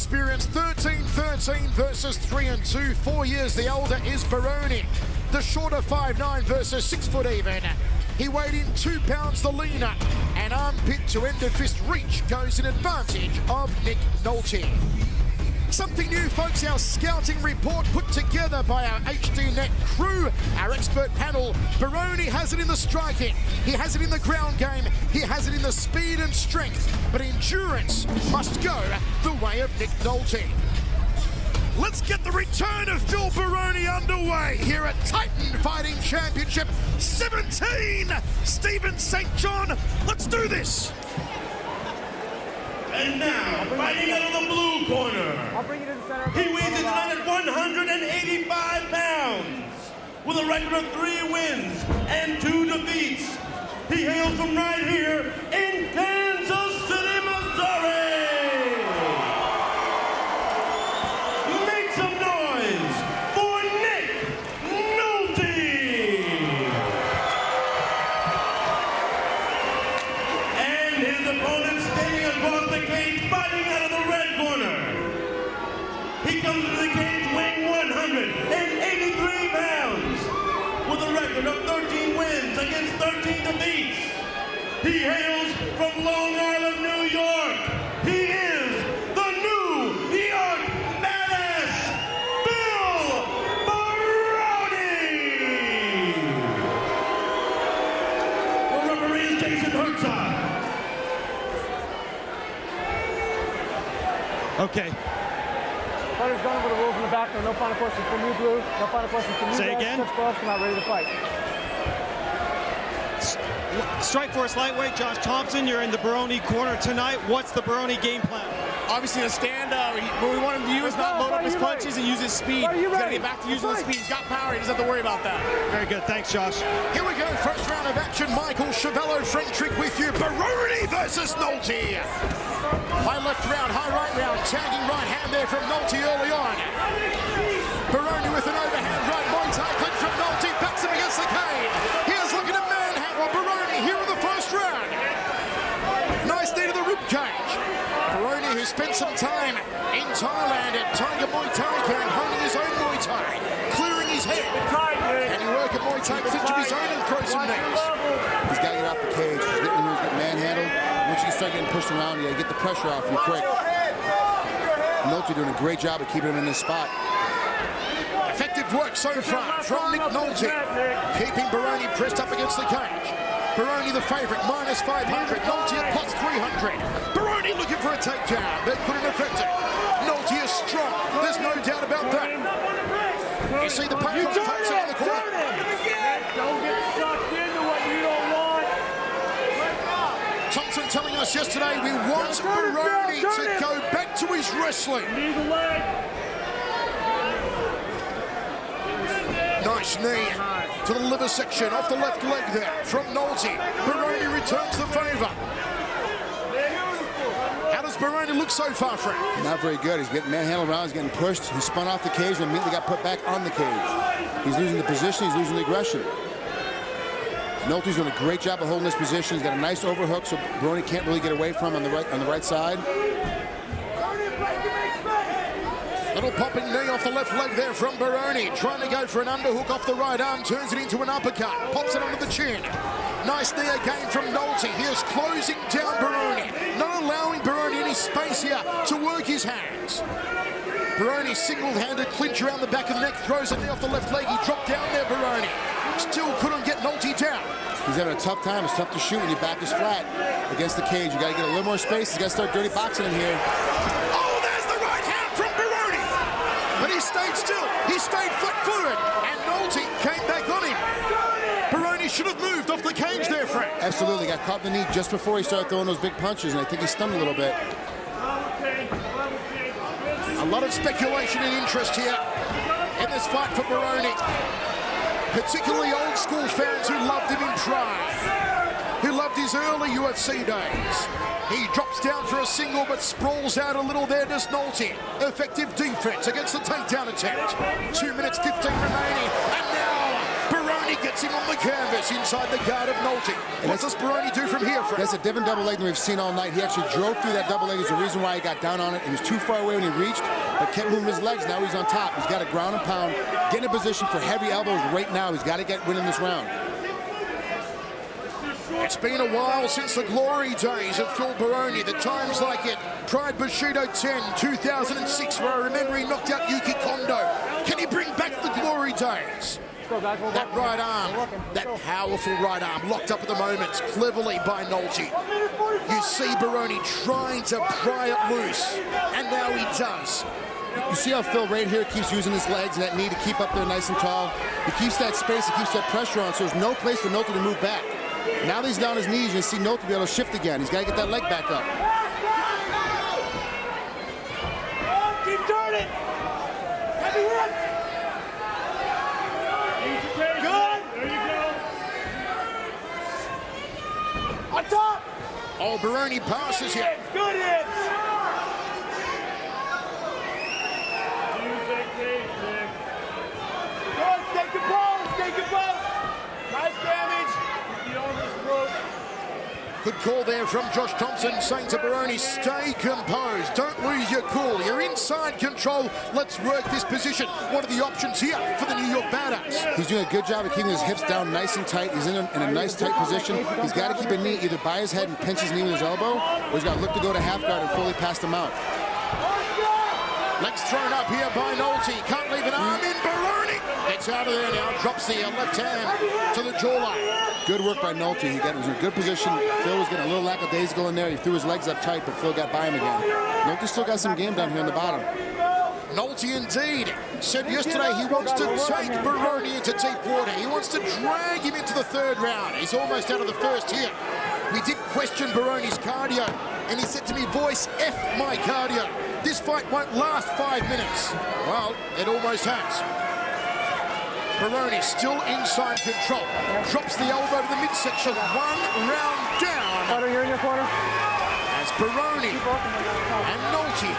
experience, 13-13 versus 3-2. 4 years the older is Baroni. The shorter 5'9" versus 6 foot even. He weighed in 2 pounds the leaner. And armpit to end of fist reach goes in advantage of Nick Nolte. Something new, folks, our scouting report put together by our HDNet crew, our expert panel. Baroni has it in the striking, he has it in the ground game, he has it in the speed and strength, but endurance must go the way of Nick Nolte. Let's get the return of Phil Baroni underway here at Titan Fighting Championship 17. Stephen St. John, let's do this. And now, fighting out of the blue corner, he weighs in tonight at 185 pounds, with a record of 3 wins and 2 defeats. He hails from right here in Kansas City, Missouri. Make some noise for Nick Nolte. And his opponent standing across the cage, fighting out of the red corner. He comes into the cage weighing 183 pounds, with a record of 13 wins against 13 defeats. He hails from Long Island, New York. He is the New York Badass, Phil Baroni. The referee is Jason Herzog. Okay. Fighters going with the rules in the back. No final questions from you, Blue. No final questions from you. Say again? Judge Cross, come out ready to fight. Strikeforce lightweight, Josh Thompson, you're in the Baroni corner tonight. What's the Baroni game plan? Obviously, the stand what we want him to do is not load up his punches and use his speed. He's got to get back to using his speed. He's got power. He doesn't have to worry about that. Very good. Thanks, Josh. Here we go, first round of action. Michael Chavello, Frank Trick with you. Baroni versus Nolte. High left round, high right round. Tagging right hand there from Nolte early on. Baroni with an overhand right. Muay Thai clip from Nolte. Backs him against the cage. Here's looking to manhandle Baroni here in the first round. Nice knee to the rib cage. Baroni, who spent some time in Thailand at Tiger Muay Thai camp, honing his own Muay Thai, clearing his head. Can he work a Muay Thai clinch of his own and throw some knees? He's got to get off the cage. He's getting loose, getting manhandled. Once you start getting pushed around, you got to get the pressure off you quick. Nolte doing a great job of keeping him in this spot. Effective work so far from Nick Nolte, keeping Baroni pressed up against the cage. Baroni the favourite, minus 500. Nolte at plus 300. Baroni looking for a takedown, but couldn't affect it. Nolte is strong, there's no doubt about that. You see the punch on Thompson in the corner. Don't get sucked into what you don't want. Thompson telling us yesterday we want Baroni to go back to his wrestling. Knee the leg. Nice knee to the liver section, off the left leg there from Nolte. Baroni returns the favour. How does Baroni look so far, Frank? Not very good. He's getting manhandled around. He's getting pushed. He spun off the cage and immediately got put back on the cage. He's losing the position. He's losing the aggression. Nolte's doing a great job of holding this position. He's got a nice overhook, so Baroni can't really get away from on the right side. Little popping knee off the left leg there from Baroni. Trying to go for an underhook off the right arm. Turns it into an uppercut. Pops it under the chin. Nice knee again from Nolte. He is closing down Baroni. Not allowing Baroni any space here to work his hands. Baroni single-handed clinch around the back of the neck. Throws a knee off the left leg. He dropped down there, Baroni. Still couldn't get Nolte down. He's having a tough time. It's tough to shoot when your back is flat against the cage. You got to get a little more space. He's got to start dirty boxing in here. Oh, there's the right hand from Baroni. But he stayed still. He stayed flat-footed. And Nolte came back on him. Baroni should have moved off the cage there, Frank. Absolutely. Got caught in the knee just before he started throwing those big punches, and I think he stunned a little bit. A lot of speculation and interest here in this fight for Baroni. Particularly old school fans who loved him in Pride, who loved his early UFC days. He drops down for a single but sprawls out a little there, does Nolte. Effective defense against the takedown attempt. 2 minutes 15 remaining, and now Baroni gets Gets him on the canvas inside the guard of NOLTE. What does Baroni do from here, Fred? That's a different double leg than we've seen all night. He actually drove through that double leg. Is the reason why he got down on it. He was too far away when he reached, but kept moving his legs. Now he's on top. He's got to ground and pound, get in a position for heavy elbows right now. He's got to get winning this round. It's been a while since the glory days of Phil Baroni. The times like it. Pride Bushido 10, 2006, where I remember he knocked out Yuki Kondo. Can he bring back the glory days? That right arm, that powerful right arm, locked up at the moment, cleverly by NOLTE. You see Baroni trying to pry it loose, and now he does. You see how Phil right here keeps using his legs and that knee to keep up there nice and tall. He keeps that space, he keeps that pressure on, so there's no place for NOLTE to move back. Now that he's down his knees, you see NOLTE be able to shift again. He's got to get that leg back up. Keep turning. Heavy hits. Good. There you go. On top. Oh, Baroni passes here. Good hits. Good. Stay composed. Stay composed. Nice damage. The armor's broke. Good call there from Josh Thompson, saying to Baroni, stay composed, don't lose your cool, you're inside control, let's work this position. What are the options here for the New York Badass? He's doing a good job of keeping his hips down nice and tight. He's in a nice tight position. He's got to keep a knee either by his head and pinch his knee with his elbow, or he's got to look to go to half guard and fully pass him out. Legs thrown up here by NOLTE, can't leave an arm in. Baroni gets out of there now, drops the left hand to the jawline. Good work by NOLTE. He was in a good position. Phil was getting a little lackadaisical in there. He threw his legs up tight, but Phil got by him again. NOLTE still got some game down here on the bottom. NOLTE indeed said yesterday he wants to take Baroni into deep water. He wants to drag him into the third round. He's almost out of the first here. We did question Baroni's cardio, and he said to me, voice, F my cardio. This fight won't last 5 minutes. Well, it almost has. Baroni still inside control. Drops the elbow to the midsection. 1 round down. Carter, you're in your corner. As Baroni and NOLTE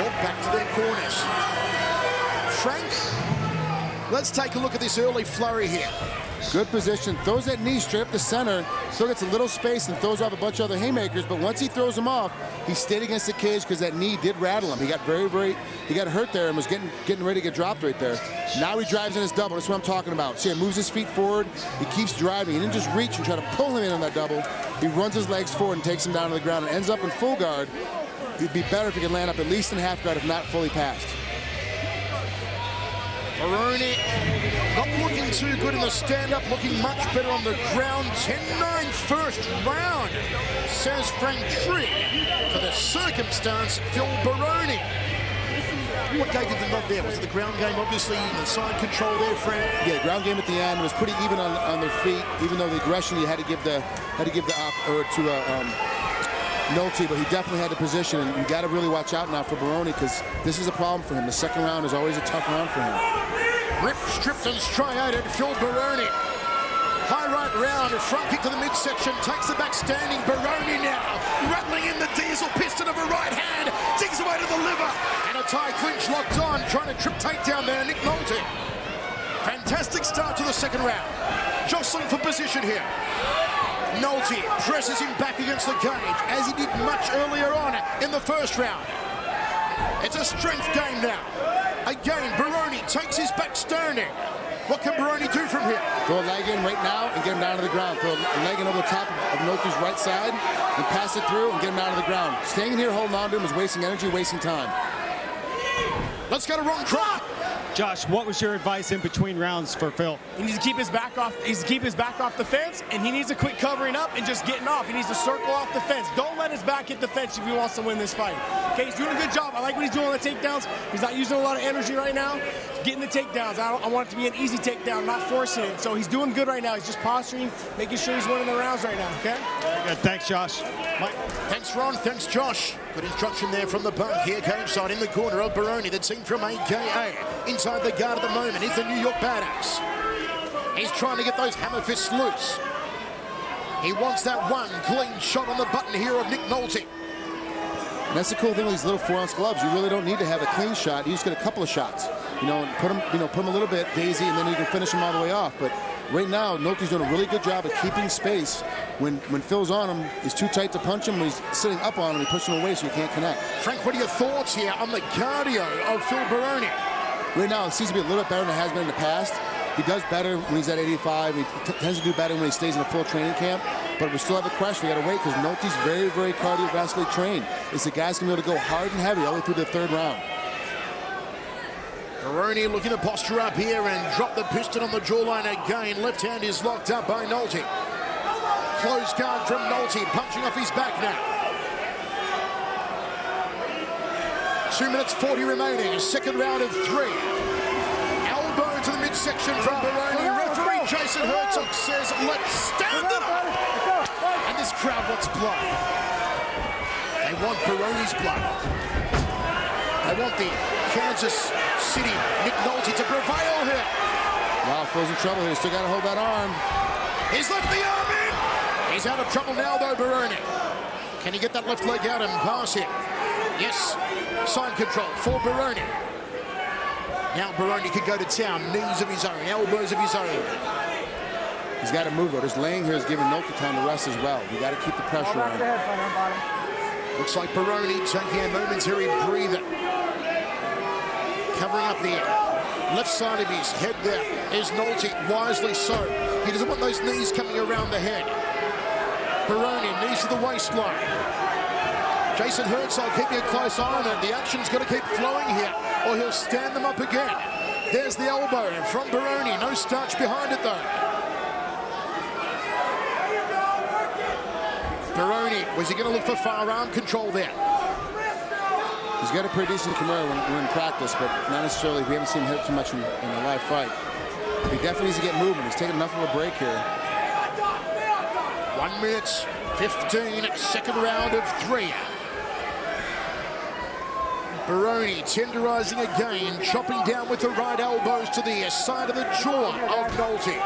walk back to their corners. Frank, let's take a look at this early flurry here. Good position. Throws that knee straight up the center. Still gets a little space and throws off a bunch of other haymakers. But once he throws them off, he stayed against the cage because that knee did rattle him. He got he got hurt there and was getting ready to get dropped right there. Now he drives in his double. That's what I'm talking about. See, he moves his feet forward. He keeps driving. He didn't just reach and try to pull him in on that double. He runs his legs forward and takes him down to the ground and ends up in full guard. It'd be better if he could land up at least in half guard, if not fully passed. Baroni not looking too good in the stand-up, looking much better on the ground. 10-9 first round, says Frank Trigg. For the circumstance, Phil Baroni. What gave you the nod there? Was it the ground game, obviously, the side control there, Frank? Yeah, ground game at the end. It was pretty even on their feet, even though the aggression you had to give the NOLTE, but he definitely had the position, and you got to really watch out now for Baroni because this is a problem for him. The second round is always a tough round for him. Ripped, stripped, and striated Phil Baroni. High right round, a front kick to the midsection, takes the back standing. Baroni now, rattling in the diesel piston of a right hand, digs away to the liver, and a tie clinch locked on, trying to trip takedown there, Nick NOLTE. Fantastic start to the second round. Jostling for position here. NOLTE presses him back against the cage, as he did much earlier on in the first round. It's a strength game now. Again, Baroni takes his back standing. What can Baroni do from here? Throw a leg in right now and get him down to the ground. Throw a leg in over the top of NOLTE's right side and pass it through and get him down to the ground. Staying in here holding on to him is wasting energy, wasting time. Let's go to Ron Croft. Josh, what was your advice in between rounds for Phil? He needs to keep his back off. He needs to keep his back off the fence, and he needs to quit covering up and just getting off. He needs to circle off the fence. Don't let his back hit the fence if he wants to win this fight. Okay, he's doing a good job. I like what he's doing on the takedowns. He's not using a lot of energy right now. Getting the takedowns. I want it to be an easy takedown, not forcing it. So he's doing good right now. He's just posturing, making sure he's winning the rounds right now. Okay. Very good. Thanks, Josh. Mike. Thanks, Ron. Thanks, Josh. Good instruction there from the bunk here, cage side in the corner of Baroni, the team from AKA. Inside the guard at the moment is the New York Badass. He's trying to get those hammer fists loose. He wants that one clean shot on the button here of Nick NOLTE. And that's the cool thing with these little 4-ounce gloves. You really don't need to have a clean shot. You just get a couple of shots. And put them a little bit daisy, and then you can finish them all the way off. But Right now, Nolte's doing a really good job of keeping space. When Phil's on him, he's too tight to punch him. When he's sitting up on him, he pushes him away so he can't connect. Frank, what are your thoughts here on the cardio of Phil Baroni? Right now, it seems to be a little bit better than it has been in the past. He does better when he's at 85. He tends to do better when he stays in a full training camp. But we still have a question. We got to wait because Nolte's very, very cardiovascularly trained. It's the guy's going to be able to go hard and heavy all the way through the third round. Baroni looking to posture up here and drop the piston on the jawline again. Left hand is locked up by Nolte. Close guard from Nolte, punching off his back now. 2 minutes 40 remaining, second round of 3. Elbow to the midsection from Baroni. Referee Jason Herzog says, let's stand it up. And this crowd wants blood. They want Baroni's blood. They want the Kansas City Nick Nolte to prevail here. Wow, Phil's in trouble here. Still got to hold that arm. He's left the arm in. He's out of trouble now, though, Baroni. Can he get that left leg out and pass him? Yes. Side control for Baroni. Now Baroni could go to town. Knees of his own, elbows of his own. He's got to move, though. Just laying here is giving Nolte time to rest as well. You got to keep the pressure on. Looks like Baroni taking a momentary breather. Covering up the left side of his head there is Nolte, wisely so. He doesn't want those knees coming around the head. Baroni, knees to the waistline. Jason Herzog keeping a close eye on it. The action's got to keep flowing here, or he'll stand them up again. There's the elbow from Baroni. No starch behind it, though. Baroni, was he going to look for far arm control there? He's got a pretty decent Kimura when in practice, but not necessarily. We haven't seen him hit too much in a live fight. He definitely needs to get moving. He's taking enough of a break here. 1 minute 15, second round of 3. Baroni tenderizing again, chopping down with the right elbows to the side of the jaw of Nolte.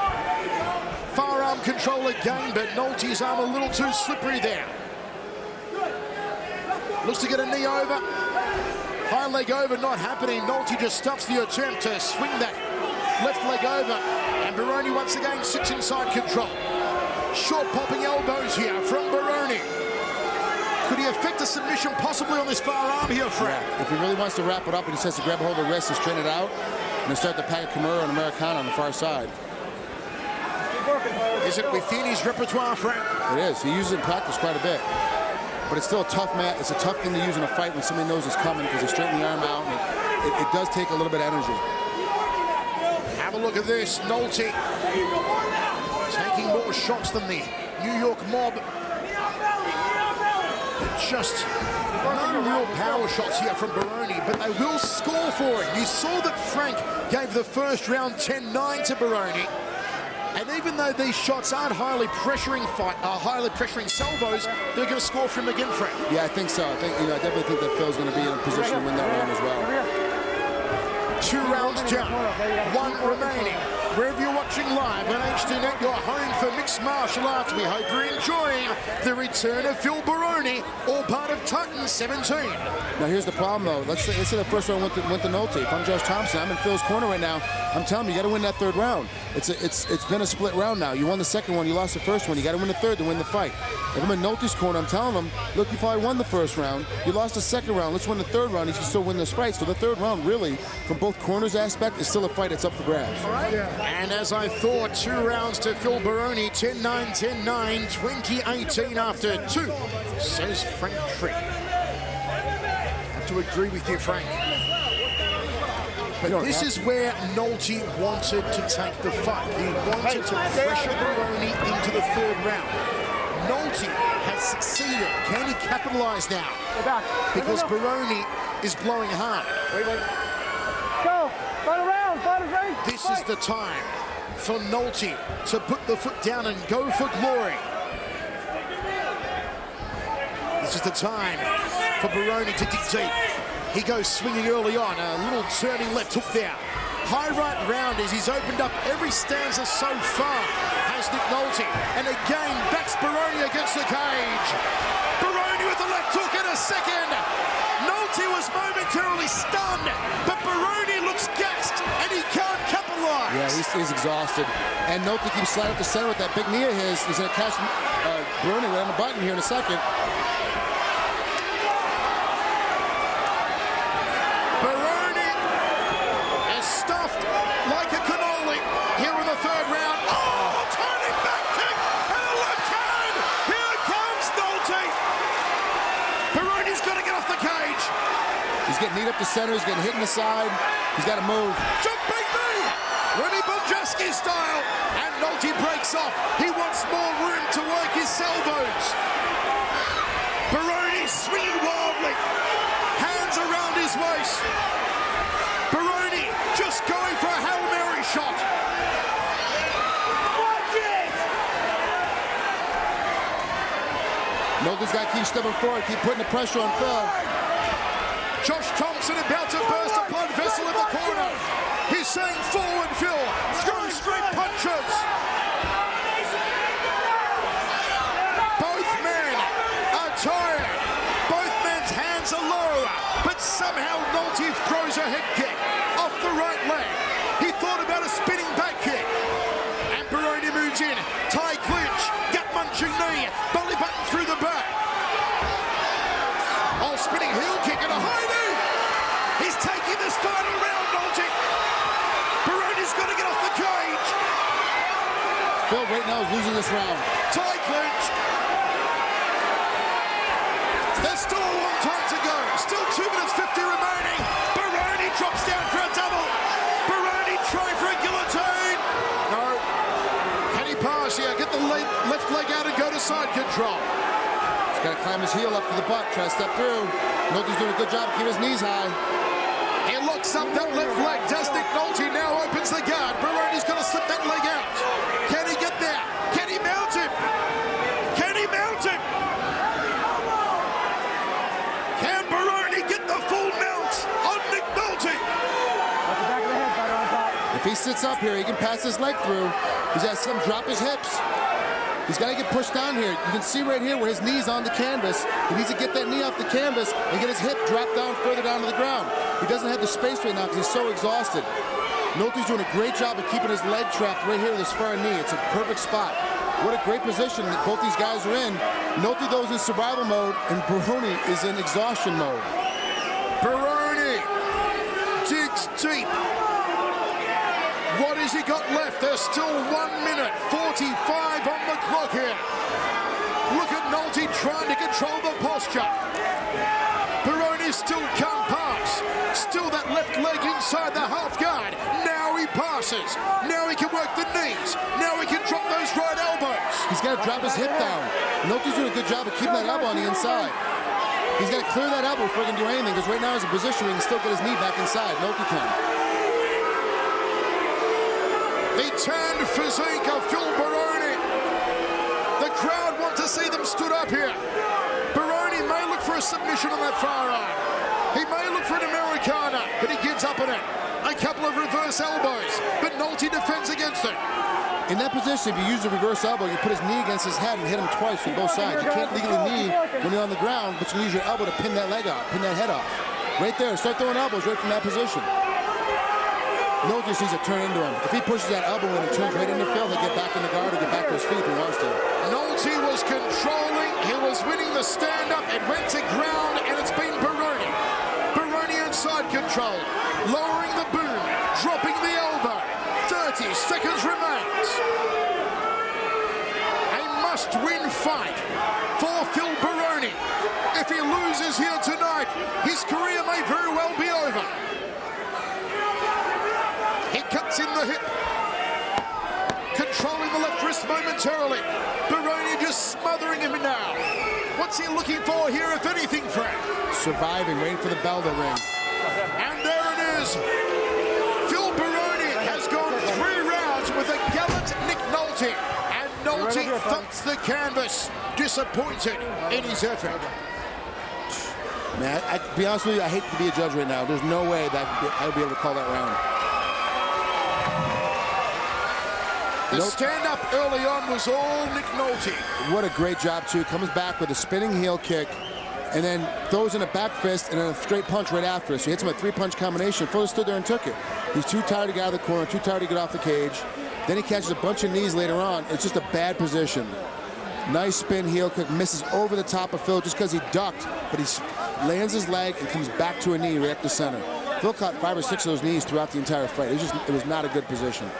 Far arm control again, but Nolte's arm a little too slippery there. Looks to get a knee over. High leg over, not happening. Nolte just stops the attempt to swing that left leg over. And Baroni once again sits inside control. Short popping elbows here from Baroni. Could he affect a submission possibly on this far arm here, Frank? Yeah. If he really wants to wrap it up, he just has to grab a hold of the wrist and straighten it out. And then start to pack a Kimura and Americana on the far side. Is it within his repertoire, Frank? It is. He uses it in practice quite a bit. But it's still a tough mat. It's a tough thing to use in a fight when somebody knows it's coming because they straighten the arm out. And it does take a little bit of energy. Have a look at this. Nolte taking more shots than the New York Mob. Just no real power shots here from Baroni, but they will score for him. You saw that Frank gave the first round 10-9 to Baroni. And even though these shots aren't highly pressuring salvos, they're going to score for him again, Frank. Yeah, I think so. I definitely think that Phil's going to be in a position to win that round as well. 2 rounds down, 1 remaining. Wherever you're watching live on HDNet, you're home for mixed martial arts. We hope you're enjoying the return of Phil Baroni, all part of Titan 17. Now here's the problem, though. Let's say the first round went to Nolte. If I'm Josh Thompson, I'm in Phil's corner right now. I'm telling you, you got to win that third round. It's been a split round now. You won the second one, you lost the first one. You got to win the third to win the fight. If I'm in Nolte's corner, I'm telling him, look, you probably won the first round. You lost the second round. Let's win the third round. You can still win this fight. So the third round, really, from both corners' aspect, is still a fight. It's up for grabs. All right. And as I thought, 2 rounds to Phil Baroni, 10-9, 10-9, 2018 after 2, says Frank Tripp. Have to agree with you, Frank. But this is where Nolte wanted to take the fight. He wanted to pressure Baroni into the third round. Nolte has succeeded. Can he capitalize now? Because Baroni is blowing hard. Go! Fight around! Fight around! This is the time for Nolte to put the foot down and go for glory. This is the time for Baroni to dig deep. He goes swinging early on, a little turning left hook there. High right rounders, he's opened up every stanza so far, has Nick Nolte. And again, backs Baroni against the cage. Baroni with the left hook in a second. Nolte was momentarily stunned, but Baroni looks gassed and he can't capitalize. Yeah, he's exhausted. And Nolte keeps sliding up the center with that big knee of his. He's going to catch Baroni right on the button here in a second. Baroni is stuffed like a cannoli here in the third round. Oh, turning back kick and a left hand. Here comes Nolte. Baroni's got to get off the cage. He's getting kneed up the center. He's getting hit in the side. He's got to move. Jumping knee. Remy Bonjeski style. And Nolte breaks off. He wants more room to work his elbows. Baroni swinging wildly. Hands around his waist. Baroni just going for a Hail Mary shot. Watch it! Nolte's got to keep stepping forward, keep putting the pressure on Phil. Josh Thompson about to burst a blood vessel in the corner. He's saying forward, Phil. Throw straight punches. Both men are tired. Both men's hands are low. But somehow Nolte throws a head kick off the right leg. He thought about a spinning back kick. And Baroni moves in. Tie clinch. Gut munching knee. Belly button through the back. Oh, spinning heel kick and a high knee. He's taking this final round, Nolte. Baroni's got to get off the cage. Phil right now is losing this round. Tie clinch. There's still a long time to go. Still 2 minutes 50 remaining. Baroni drops down for a double. Baroni trying for a guillotine. No. Can he pass here? Get the left leg out and go to side control. He's got to climb his heel up to the butt, try to step through. Nolte's doing a good job keeping his knees high. He locks up that left leg. Does Nick Nolte now opens the guard. Baroni's going to slip that leg out. Can he get there? Can he mount him? Can he mount him? Can Baroni get the full mount on Nick Nolte? That's the back of the head, fighter on top. If he sits up here, he can pass his leg through. He's got to drop his hips. He's got to get pushed down here. You can see right here where his knee's on the canvas. He needs to get that knee off the canvas and get his hip dropped down further down to the ground. He doesn't have the space right now because he's so exhausted. Nolte's doing a great job of keeping his leg trapped right here with his far knee. It's a perfect spot. What a great position that both these guys are in. Nolte, though, is in survival mode, and Baroni is in exhaustion mode. Baroni digs deep. What has he got left? There's still 1 minute 45 on the clock here. Look at Nolte trying to control the posture. Baroni still can't pass. Still that left leg inside the half guard. Now he passes. Now he can work the knees. Now he can drop those right elbows. He's got to drop his hip down. Nolte's doing a good job of keeping that elbow on the inside. He's got to clear that elbow before he can do anything, because right now he's in a position where he can still get his knee back inside. Nolte can. The tanned physique of Phil Baroni. The crowd want to see them stood up here. Baroni may look for a submission on that far arm. He may look for an Americana, but he gives up on it. A couple of reverse elbows, but Nolte defends against it. In that position, if you use a reverse elbow, you put his knee against his head and hit him twice from both sides. You can't legally knee when you're on the ground, but you use your elbow to pin that leg off, pin that head off. Right there, start throwing elbows right from that position. Nolte just needs to turn into him. If he pushes that elbow in and turns right into Phil, he'll get back in the guard or get back to his feet if he wants to. Nolte was controlling, he was winning the stand-up, it went to ground, and it's been Baroni. Baroni inside control, lowering the boom, dropping the elbow. 30 seconds remains. A must-win fight for Phil Baroni. If he loses here tonight, his career may very well be over. He cuts in the hip, controlling the left wrist momentarily. Baroni just smothering him now. What's he looking for here, if anything, Frank? Surviving, waiting for the bell to ring. And there it is. Phil Baroni has gone 3 rounds with a gallant Nick Nolte. And Nolte thumps the canvas, disappointed in his effort. Man, to be honest with you, I hate to be a judge right now. There's no way that I would be able to call that round. The stand-up early on was all Nick Nolte. What a great job, too. Comes back with a spinning heel kick. and then throws in a back fist and then a straight punch right after it. So he hits him a 3-punch combination. Fuller stood there and took it. He's too tired to get out of the corner, too tired to get off the cage. Then he catches a bunch of knees later on. It's just a bad position. Nice spin heel kick, misses over the top of Phil just because he ducked, but he lands his leg and comes back to a knee right up the center. Phil caught 5 or 6 of those knees throughout the entire fight. It was not a good position.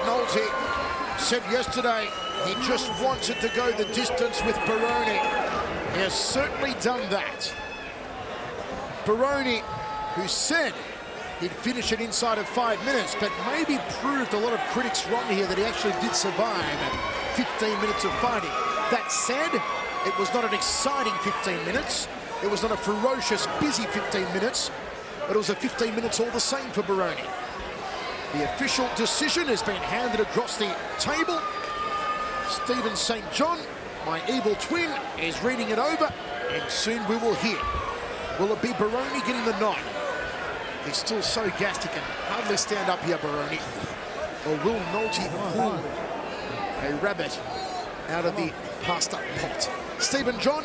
NOLTE said yesterday he just wanted to go the distance with Baroni. He has certainly done that. Baroni, who said he'd finish it inside of 5 minutes, but maybe proved a lot of critics wrong here that he actually did survive 15 minutes of fighting. That said, it was not an exciting 15 minutes. It was not a ferocious, busy 15 minutes, but it was a 15 minutes all the same for Baroni. The official decision has been handed across the table. Stephen St. John, my evil twin, is reading it over, and soon we will hear. Will it be Baroni getting the nod? He's still so gassed he can hardly stand up here, Baroni. Or will NOLTE pull a rabbit out of the pasta pot? Stephen John,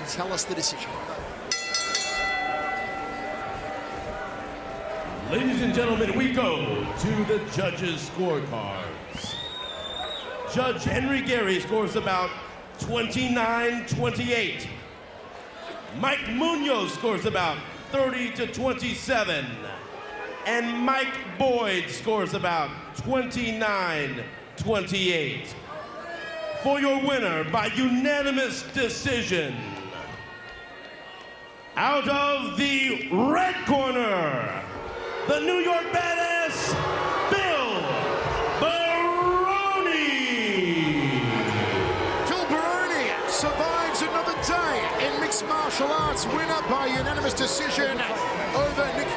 tell us the decision. Ladies and gentlemen, we go to the judges' scorecards. Judge Henry Gary scores about 29-28. Mike Munoz scores about 30-27. And Mike Boyd scores about 29-28. For your winner by unanimous decision, out of the red corner, the New York Badass, Phil Baroni. Phil Baroni survives another day in mixed martial arts, winner by unanimous decision over Nick